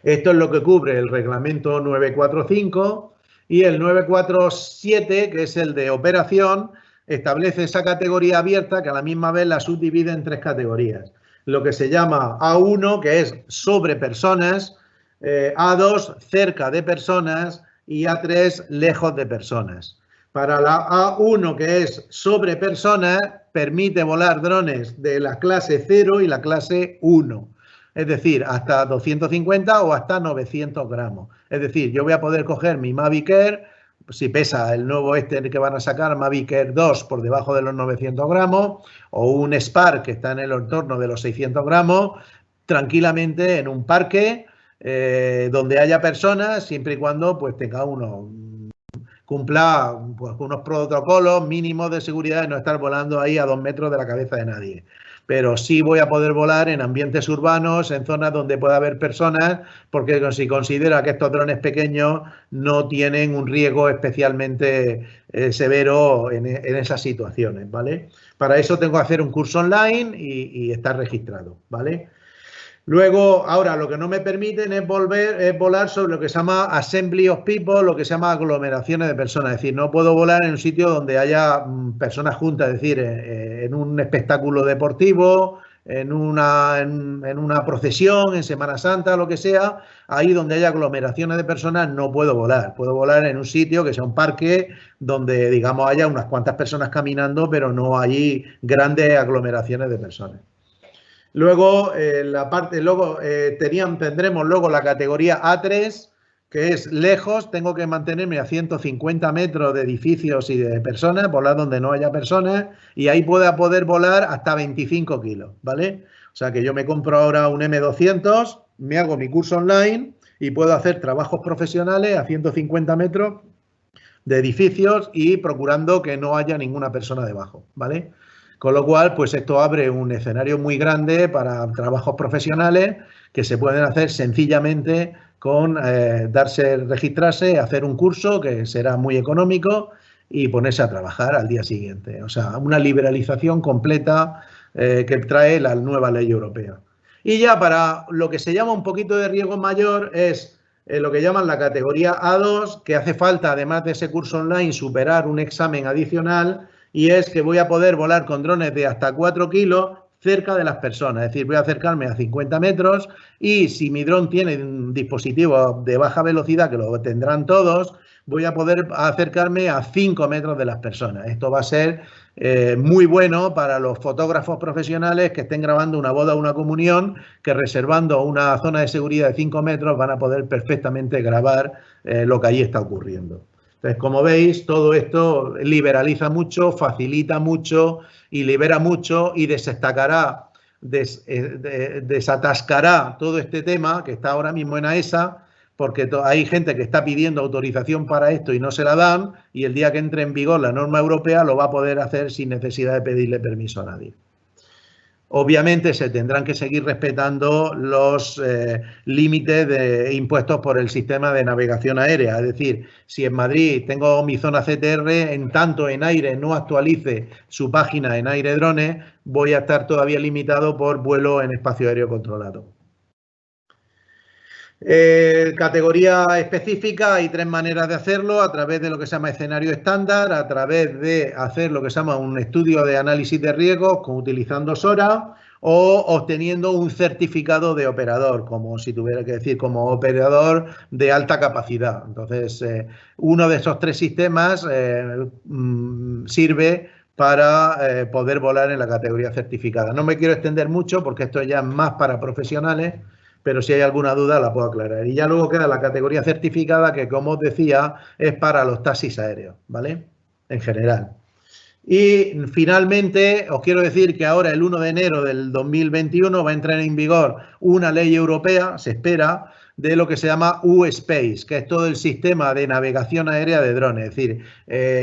Esto es lo que cubre el reglamento 945 y el 947, que es el de operación, establece esa categoría abierta que a la misma vez la subdivide en 3 categorías. Lo que se llama A1, que es sobre personas, A2, cerca de personas y A3, lejos de personas. Para la A1, que es sobre personas, permite volar drones de la clase 0 y la clase 1. Es decir, hasta 250 o hasta 900 gramos. Es decir, yo voy a poder coger mi Mavic Air, si pesa el nuevo que van a sacar, Mavic Air 2, por debajo de los 900 gramos, o un Spark que está en el entorno de los 600 gramos, tranquilamente en un parque donde haya personas, siempre y cuando pues tenga cumpla pues, unos protocolos mínimos de seguridad y no estar volando ahí a 2 metros de la cabeza de nadie. Pero sí voy a poder volar en ambientes urbanos, en zonas donde pueda haber personas, porque si considera que estos drones pequeños no tienen un riesgo especialmente severo en esas situaciones, ¿vale? Para eso tengo que hacer un curso online y estar registrado, ¿vale? Luego, ahora, lo que no me permiten es volar sobre lo que se llama assembly of people, lo que se llama aglomeraciones de personas. Es decir, no puedo volar en un sitio donde haya personas juntas, es decir, en un espectáculo deportivo, en una procesión, en Semana Santa, lo que sea. Ahí donde haya aglomeraciones de personas no puedo volar. Puedo volar en un sitio que sea un parque donde, digamos, haya unas cuantas personas caminando, pero no hay grandes aglomeraciones de personas. Luego, tendremos luego la categoría A3, que es lejos, tengo que mantenerme a 150 metros de edificios y de personas, volar donde no haya personas, y ahí pueda poder volar hasta 25 kilos, ¿vale? O sea que yo me compro ahora un M200, me hago mi curso online y puedo hacer trabajos profesionales a 150 metros de edificios y procurando que no haya ninguna persona debajo, ¿vale? Con lo cual, pues esto abre un escenario muy grande para trabajos profesionales que se pueden hacer sencillamente con registrarse, hacer un curso que será muy económico y ponerse a trabajar al día siguiente. O sea, una liberalización completa que trae la nueva ley europea. Y ya para lo que se llama un poquito de riesgo mayor es lo que llaman la categoría A2, que hace falta, además de ese curso online, superar un examen adicional, y es que voy a poder volar con drones de hasta 4 kilos cerca de las personas. Es decir, voy a acercarme a 50 metros y si mi dron tiene un dispositivo de baja velocidad, que lo tendrán todos, voy a poder acercarme a 5 metros de las personas. Esto va a ser muy bueno para los fotógrafos profesionales que estén grabando una boda o una comunión, que reservando una zona de seguridad de 5 metros van a poder perfectamente grabar lo que allí está ocurriendo. Entonces, como veis, todo esto liberaliza mucho, facilita mucho y libera mucho y desestacará desatascará todo este tema que está ahora mismo en AESA, porque hay gente que está pidiendo autorización para esto y no se la dan, y el día que entre en vigor la norma europea lo va a poder hacer sin necesidad de pedirle permiso a nadie. Obviamente se tendrán que seguir respetando los límites de impuestos por el sistema de navegación aérea. Es decir, si en Madrid tengo mi zona CTR, en tanto en aire no actualice su página en Aire Drones, voy a estar todavía limitado por vuelo en espacio aéreo controlado. Categoría específica, hay 3 maneras de hacerlo: a través de lo que se llama escenario estándar, a través de hacer lo que se llama un estudio de análisis de riesgos utilizando SORA, o obteniendo un certificado de operador, como si tuviera que decir, como operador de alta capacidad. Entonces, uno de esos 3 sistemas sirve para poder volar en la categoría certificada. No me quiero extender mucho porque esto ya es más para profesionales, pero si hay alguna duda la puedo aclarar. Y ya luego queda la categoría certificada, que como os decía, es para los taxis aéreos, ¿vale? En general. Y finalmente os quiero decir que ahora el 1 de enero del 2021 va a entrar en vigor una ley europea, se espera, de lo que se llama U-Space, que es todo el sistema de navegación aérea de drones. Es decir,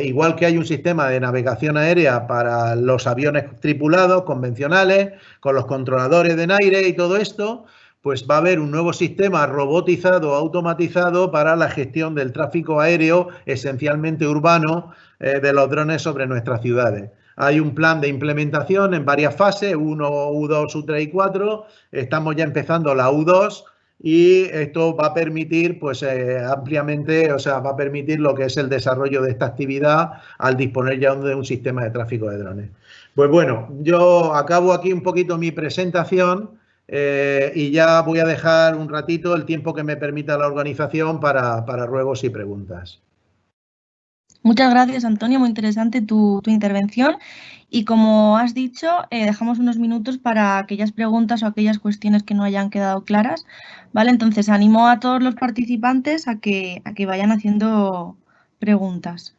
igual que hay un sistema de navegación aérea para los aviones tripulados convencionales, con los controladores de aire y todo esto, pues va a haber un nuevo sistema robotizado, automatizado para la gestión del tráfico aéreo, esencialmente urbano, de los drones sobre nuestras ciudades. Hay un plan de implementación en varias fases, 1, U2, U3 y 4. Estamos ya empezando la U2 y esto va a permitir, pues ampliamente, o sea, va a permitir lo que es el desarrollo de esta actividad al disponer ya de un sistema de tráfico de drones. Pues bueno, yo acabo aquí un poquito mi presentación. Y ya voy a dejar un ratito el tiempo que me permita la organización para ruegos y preguntas.
Muchas gracias, Antonio. Muy interesante tu intervención. Y como has dicho, dejamos unos minutos para aquellas preguntas o aquellas cuestiones que no hayan quedado claras, ¿vale? Entonces, animo a todos los participantes a que vayan haciendo preguntas.